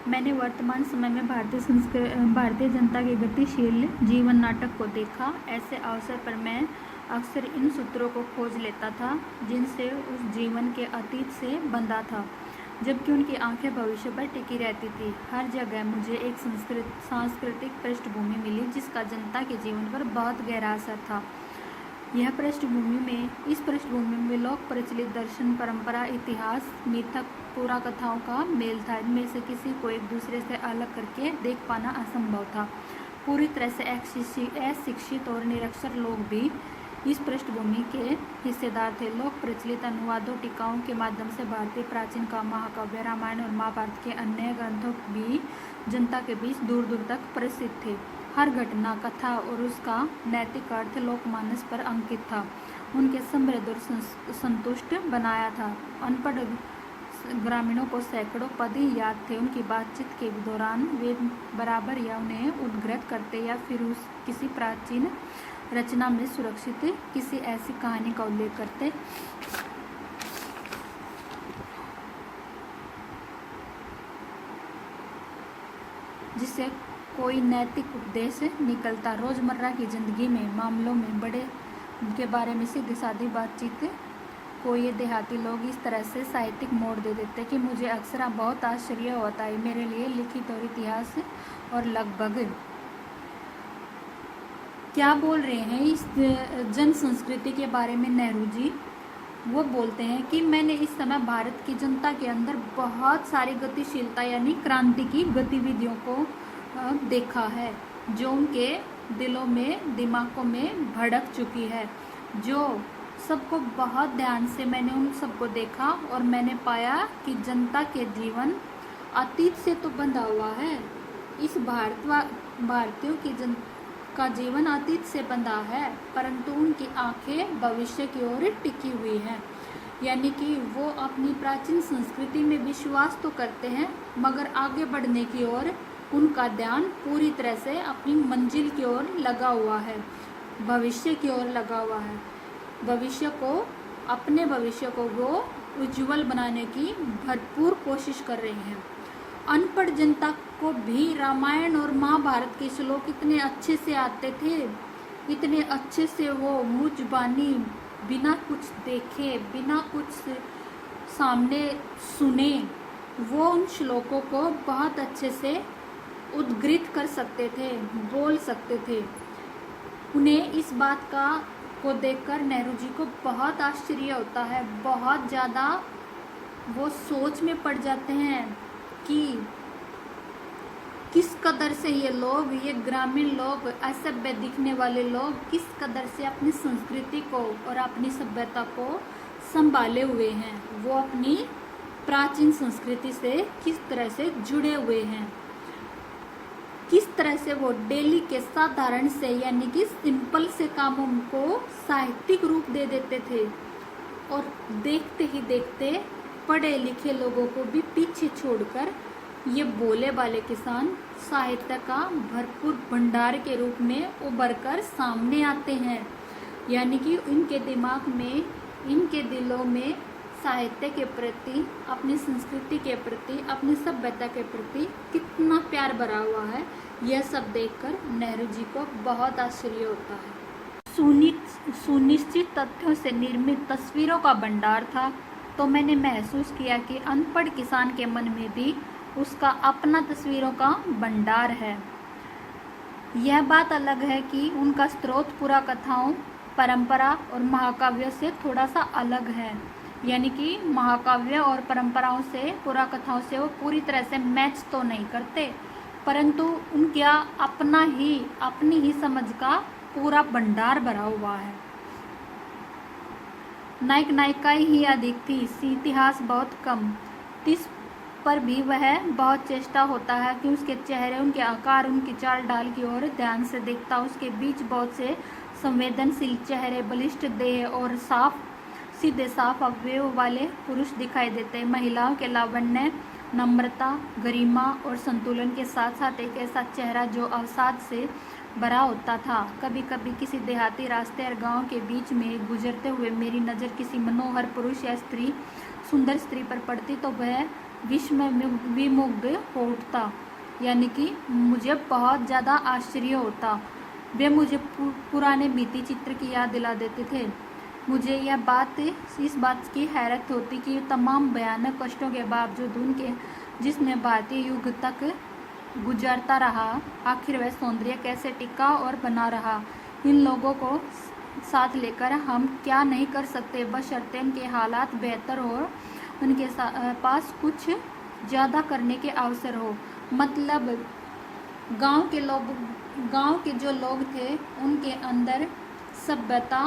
मैंने वर्तमान समय में भारतीय जनता के गतिशील जीवन नाटक को देखा। ऐसे अवसर पर मैं अक्सर इन सूत्रों को खोज लेता था जिनसे उस जीवन के अतीत से बंधा था, जबकि उनकी आंखें भविष्य पर टिकी रहती थी। हर जगह मुझे एक सांस्कृतिक पृष्ठभूमि मिली जिसका जनता के जीवन पर बहुत गहरा असर था। इस पृष्ठभूमि में लोक प्रचलित दर्शन, परंपरा, इतिहास, मिथक, पुराकथाओं का मेल था। इनमें से किसी को एक दूसरे से अलग करके देख पाना असंभव था। पूरी तरह से अशिक्षित और निरक्षर लोग भी इस पृष्ठभूमि के हिस्सेदार थे। लोक प्रचलित अनुवादों, टीकाओं के माध्यम से भारतीय प्राचीन महाकाव्य, रामायण और महाभारत के अन्य ग्रंथों भी जनता के बीच दूर दूर तक प्रसिद्ध थे। हर घटना, कथा और उसका नैतिक अर्थ लोकमानस पर अंकित था, उनके समृद्ध और संतुष्ट बनाया था। अनपढ़ ग्रामीणों को सैकड़ों पद ही याद थे। उनकी बातचीत के दौरान वे बराबर या उन्हें उद्धृत करते या फिर किसी प्राचीन रचना में सुरक्षित किसी ऐसी कहानी का उल्लेख करते जिससे कोई नैतिक उपदेश निकलता। रोजमर्रा की जिंदगी में मामलों में बड़े के बारे में सीधी सादी बातचीत को ये देहाती लोग इस तरह से साहित्यिक मोड़ दे देते कि मुझे अक्सर बहुत आश्चर्य होता है। मेरे लिए लिखित और इतिहास और लगभग क्या बोल रहे हैं इस जन संस्कृति के बारे में नेहरू जी। वो बोलते हैं कि मैंने इस समय भारत की जनता के अंदर बहुत सारी गतिशीलता यानी क्रांति की गतिविधियों को देखा है, जो उनके दिलों में, दिमागों में भड़क चुकी है। जो सबको बहुत ध्यान से मैंने उन सबको देखा और मैंने पाया कि जनता के जीवन अतीत से तो बंधा हुआ है। इस भारतीयों का जीवन अतीत से बंधा है, परंतु उनकी आंखें भविष्य की ओर टिकी हुई हैं। यानी कि वो अपनी प्राचीन संस्कृति में विश्वास तो करते हैं, मगर आगे बढ़ने की ओर उनका ध्यान पूरी तरह से अपनी मंजिल की ओर लगा हुआ है, भविष्य की ओर लगा हुआ है। अपने भविष्य को वो उज्जवल बनाने की भरपूर कोशिश कर रहे हैं। अनपढ़ जनता को भी रामायण और महाभारत के श्लोक इतने अच्छे से आते थे, इतने अच्छे से वो मुँह जुबानी बिना कुछ देखे, बिना कुछ सामने सुने, वो उन श्लोकों को बहुत अच्छे से उद्धृत कर सकते थे, बोल सकते थे। उन्हें इस बात को देखकर नेहरू जी को बहुत आश्चर्य होता है, बहुत ज़्यादा वो सोच में पड़ जाते हैं कि किस कदर से ये ग्रामीण लोग, असभ्य दिखने वाले लोग किस कदर से अपनी संस्कृति को और अपनी सभ्यता को संभाले हुए हैं। वो अपनी प्राचीन संस्कृति से किस तरह से जुड़े हुए हैं, किस तरह से वो डेली के साधारण से यानी कि सिंपल से कामों को साहित्यिक रूप दे देते थे और देखते ही देखते पढ़े लिखे लोगों को भी पीछे छोड़कर ये भोले भाले किसान साहित्य का भरपूर भंडार के रूप में उभर कर सामने आते हैं। यानी कि इनके दिमाग में, इनके दिलों में साहित्य के प्रति, अपनी संस्कृति के प्रति, अपनी सभ्यता के प्रति कितना प्यार भरा हुआ है। यह सब देखकर नेहरू जी को बहुत आश्चर्य होता है। सुनिश्चित तथ्यों से निर्मित तस्वीरों का भंडार था, तो मैंने महसूस किया कि अनपढ़ किसान के मन में भी उसका अपना तस्वीरों का भंडार है। यह बात अलग है कि उनका स्रोत पुराकथाओं, परंपरा और महाकाव्यों से थोड़ा सा अलग है। यानी कि महाकाव्य और परंपराओं से, पुराकथाओं से वो पूरी तरह से मैच तो नहीं करते, परंतु उनका अपनी ही समझ का पूरा भंडार भरा हुआ है। नायक नायिकाएं ही अधिक थी, इतिहास बहुत कम। इस पर भी वह बहुत चेष्टा होता है कि उसके चेहरे, उनके आकार, उनकी चाल ढाल की ओर ध्यान से देखता। उसके बीच बहुत से संवेदनशील चेहरे, बलिष्ठ देह और सीधे साफ अवयव वाले पुरुष दिखाई देते। महिलाओं के लावण्य, नम्रता, गरिमा और संतुलन के साथ साथ एक ऐसा चेहरा जो अवसाद से भरा होता था। कभी कभी किसी देहाती रास्ते और गांव के बीच में गुजरते हुए मेरी नज़र किसी मनोहर पुरुष या सुंदर स्त्री पर पड़ती तो वह विस्मय में विमुग्ध हो उठता, यानी कि मुझे बहुत ज़्यादा आश्चर्य होता। वे मुझे पुराने बीती चित्र की याद दिला देते थे। मुझे इस बात की हैरत होती कि तमाम भयानक कष्टों के बावजूद उनके जिसमें भारतीय युग तक गुजरता रहा, आखिर वह सौंदर्य कैसे टिका और बना रहा। इन लोगों को साथ लेकर हम क्या नहीं कर सकते, बशर्ते उनके हालात बेहतर हो, उनके पास कुछ ज़्यादा करने के अवसर हो। मतलब गांव के जो लोग थे उनके अंदर सभ्यता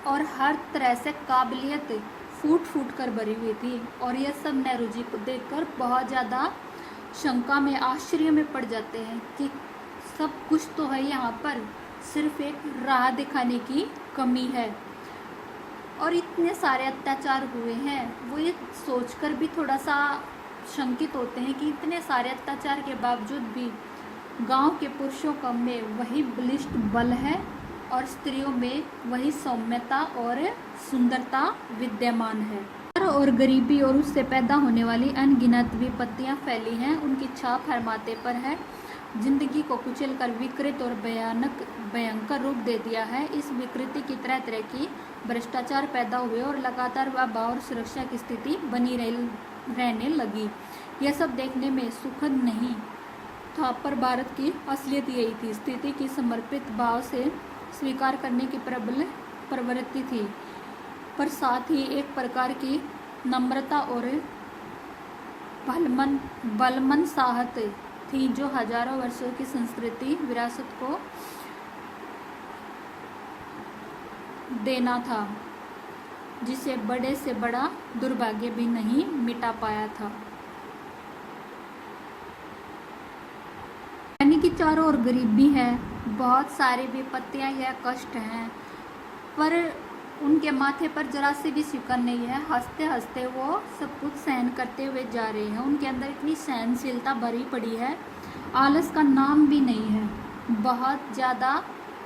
और हर तरह से काबिलियत फूट फूट कर भरी हुई थी। और यह सब नेहरू जी को देखकर बहुत ज़्यादा शंका में, आश्चर्य में पड़ जाते हैं कि सब कुछ तो है यहाँ पर, सिर्फ एक राह दिखाने की कमी है। और इतने सारे अत्याचार हुए हैं, वो ये सोचकर भी थोड़ा सा शंकित होते हैं कि इतने सारे अत्याचार के बावजूद भी गांव के पुरुषों का में वही बलिष्ठ बल है और स्त्रियों में वही सौम्यता और सुंदरता विद्यमान है। और गरीबी और उससे पैदा होने वाली अनगिनत विपत्तियां फैली हैं, उनकी छाप हर माथे पर है। जिंदगी को कुचलकर विकृत और भयंकर रूप दे दिया है। इस विकृति की तरह तरह की भ्रष्टाचार पैदा हुए और लगातार अभाव और सुरक्षा की स्थिति बनी रहने लगी। यह सब देखने में सुखद नहीं था, पर भारत की असलियत यही थी। स्थिति की समर्पित भाव से स्वीकार करने की प्रबल प्रवृत्ति थी, पर साथ ही एक प्रकार की नम्रता और बलमन साहत थी जो हजारों वर्षों की संस्कृति विरासत को देना था, जिसे बड़े से बड़ा दुर्भाग्य भी नहीं मिटा पाया था। यानी कि चारों ओर गरीबी है, बहुत सारी विपत्तियां या कष्ट हैं, पर उनके माथे पर जरा सी भी शिकन नहीं है। हंसते हंसते वो सब कुछ सहन करते हुए जा रहे हैं। उनके अंदर इतनी सहनशीलता भरी पड़ी है, आलस का नाम भी नहीं है। बहुत ज़्यादा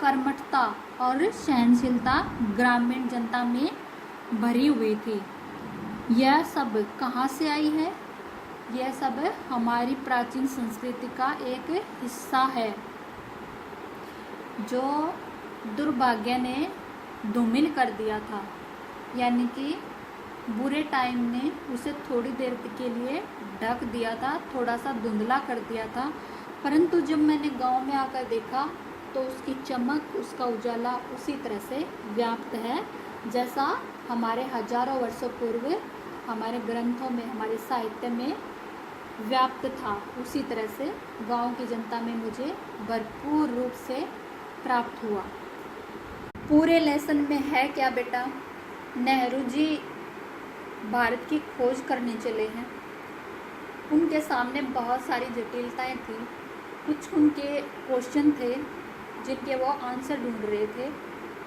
कर्मठता और सहनशीलता ग्रामीण जनता में भरी हुई थी। यह सब कहाँ से आई है? यह सब हमारी प्राचीन संस्कृति का एक हिस्सा है, जो दुर्भाग्य ने धूमिल कर दिया था। यानी कि बुरे टाइम ने उसे थोड़ी देर के लिए ढक दिया था, थोड़ा सा धुंधला कर दिया था, परंतु जब मैंने गांव में आकर देखा तो उसकी चमक, उसका उजाला उसी तरह से व्याप्त है जैसा हमारे हजारों वर्षों पूर्व हमारे ग्रंथों में, हमारे साहित्य में व्याप्त था। उसी तरह से गांव की जनता में मुझे भरपूर रूप से प्राप्त हुआ। पूरे लेसन में है क्या बेटा? नेहरू जी भारत की खोज करने चले हैं। उनके सामने बहुत सारी जटिलताएं थी। कुछ उनके क्वेश्चन थे जिनके वो आंसर ढूंढ रहे थे।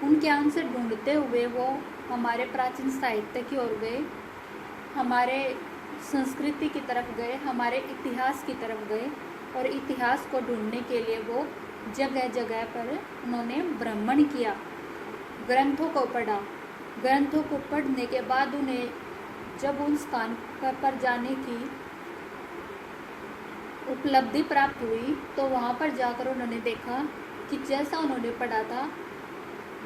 उनके आंसर ढूंढते हुए वो हमारे प्राचीन साहित्य की ओर गए, हमारे संस्कृति की तरफ गए, हमारे इतिहास की तरफ गए, और इतिहास को ढूंढने के लिए वो जगह जगह पर उन्होंने भ्रमण किया, ग्रंथों को पढ़ा। ग्रंथों को पढ़ने के बाद उन्हें जब उन स्थान पर जाने की उपलब्धि प्राप्त हुई तो वहाँ पर जाकर उन्होंने देखा कि जैसा उन्होंने पढ़ा था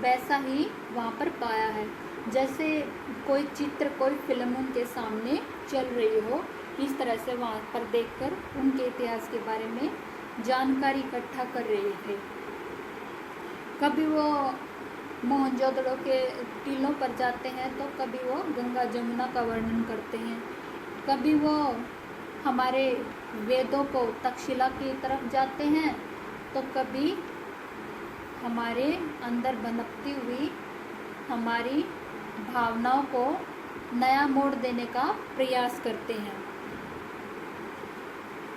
वैसा ही वहाँ पर पाया है। जैसे कोई चित्र, कोई फिल्म उनके सामने चल रही हो, इस तरह से वहाँ पर देखकर उनके इतिहास के बारे में जानकारी इकट्ठा कर रहे थे। कभी वो मोहनजोदड़ो के टीलों पर जाते हैं तो कभी वो गंगा जमुना का वर्णन करते हैं, कभी वो हमारे वेदों को तक्षशिला की तरफ जाते हैं, तो कभी हमारे अंदर बनती हुई हमारी भावनाओं को नया मोड़ देने का प्रयास करते हैं।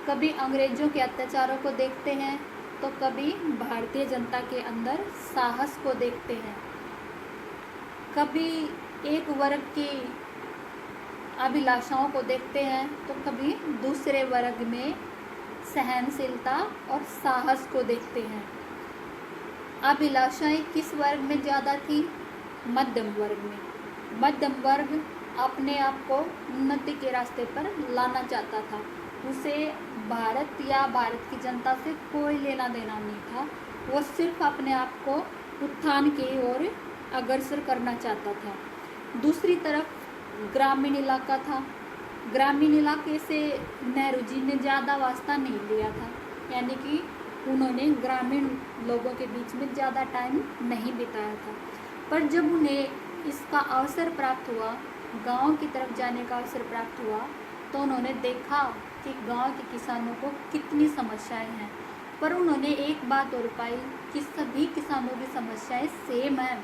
कभी अंग्रेजों के अत्याचारों को देखते हैं तो कभी भारतीय जनता के अंदर साहस को देखते हैं। कभी एक वर्ग की अभिलाषाओं को देखते हैं तो कभी दूसरे वर्ग में सहनशीलता और साहस को देखते हैं। अभिलाषाएं किस वर्ग में ज़्यादा थी? मध्यम वर्ग में। मध्यम वर्ग अपने आप को उन्नति के रास्ते पर लाना चाहता था। उसे भारत या भारत की जनता से कोई लेना देना नहीं था। वो सिर्फ अपने आप को उत्थान की ओर अग्रसर करना चाहता था। दूसरी तरफ ग्रामीण इलाका था। ग्रामीण इलाके से नेहरू जी ने ज़्यादा वास्ता नहीं लिया था, यानी कि उन्होंने ग्रामीण लोगों के बीच में ज़्यादा टाइम नहीं बिताया था। पर जब उन्हें इसका अवसर प्राप्त हुआ, गांव की तरफ जाने का अवसर प्राप्त हुआ, तो उन्होंने देखा कि गांव के किसानों को कितनी समस्याएं हैं। पर उन्होंने एक बात और पाई कि सभी किसानों की समस्याएं सेम है।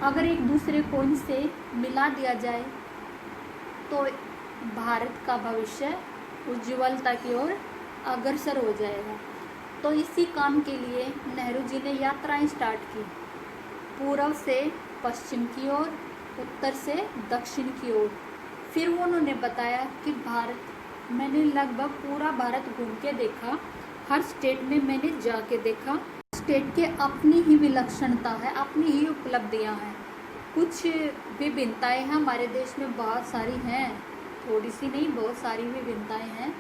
अगर एक दूसरे को इनसे मिला दिया जाए तो भारत का भविष्य उज्ज्वलता की ओर अग्रसर हो जाएगा। तो इसी काम के लिए नेहरू जी ने यात्राएं स्टार्ट की, पूर्व से पश्चिम की ओर, उत्तर से दक्षिण की ओर। फिर उन्होंने बताया कि मैंने लगभग पूरा भारत घूम के देखा, हर स्टेट में मैंने जाके देखा। स्टेट के अपनी ही विलक्षणता है, अपनी ही उपलब्धियां हैं। कुछ विभिन्नताएं हमारे देश में बहुत सारी हैं, थोड़ी सी नहीं, बहुत सारी विभिन्नताएं हैं।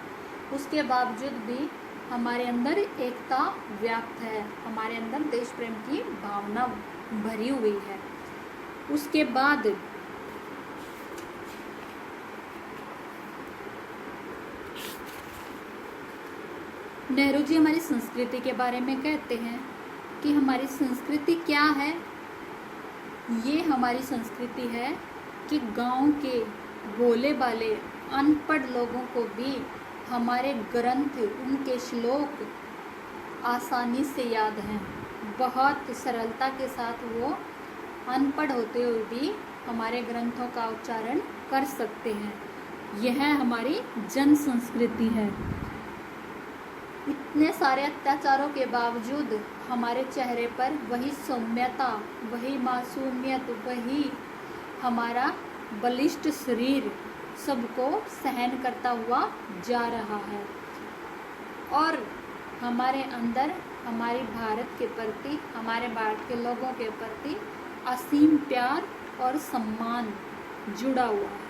उसके बावजूद भी हमारे अंदर एकता व्याप्त है, हमारे अंदर देश प्रेम की भावना भरी हुई है। उसके बाद नेहरू जी हमारी संस्कृति के बारे में कहते हैं कि हमारी संस्कृति क्या है। ये हमारी संस्कृति है कि गांव के भोले भाले अनपढ़ लोगों को भी हमारे ग्रंथ, उनके श्लोक आसानी से याद हैं। बहुत सरलता के साथ वो अनपढ़ होते हुए भी हमारे ग्रंथों का उच्चारण कर सकते हैं। यह हमारी जन संस्कृति है। इतने सारे अत्याचारों के बावजूद हमारे चेहरे पर वही सौम्यता, वही मासूमियत, वही हमारा बलिष्ठ शरीर सबको सहन करता हुआ जा रहा है। और हमारे अंदर हमारी भारत के प्रति, हमारे भारत के लोगों के प्रति असीम प्यार और सम्मान जुड़ा हुआ है।